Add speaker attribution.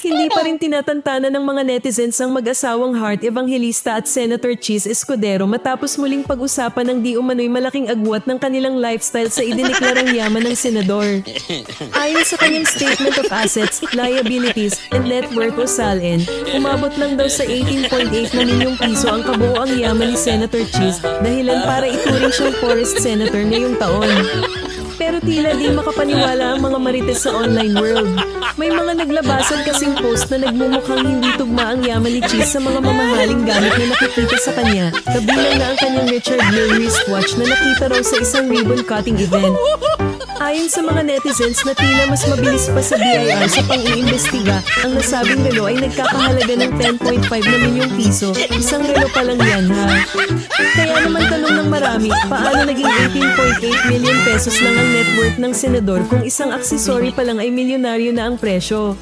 Speaker 1: Hindi pa rin tinatantana ng mga netizens ang mag-asawang Hart Evangelista at Senator Cheese Escudero matapos muling pag-usapan ng di umano'y malaking agwat ng kanilang lifestyle sa idineklarang yaman ng senador. Ayon sa kanyang Statement of Assets, Liabilities, and Net Worth o SALN, umabot lang daw sa 18.8 na milyong piso ang kabuoang yaman ni Senator Cheese, dahilan para ituring siyang forest senator ngayong taon. Pero tila di makapaniwala ang mga marites sa online world. May mga naglabasan kasing post na nagmumukhang hindi tugma ang yaman ni Cheese sa mga mamahaling gamit na nakikita sa kanya, kabilang na ang kanyang Richard Mille wristwatch na nakita raw sa isang ribbon cutting event. Ayon sa mga netizens na tila mas mabilis pa sa BIR sa pang-iimbestiga, ang nasabing relo ay nagkakahalaga ng 10.5 na milyong piso. Isang relo pa lang yan, ha? Kaya naman tanong ng marami, paano naging 18.8 million pesos lang ang net worth ng senador kung isang aksesory pa lang ay milyonaryo na ang presyo?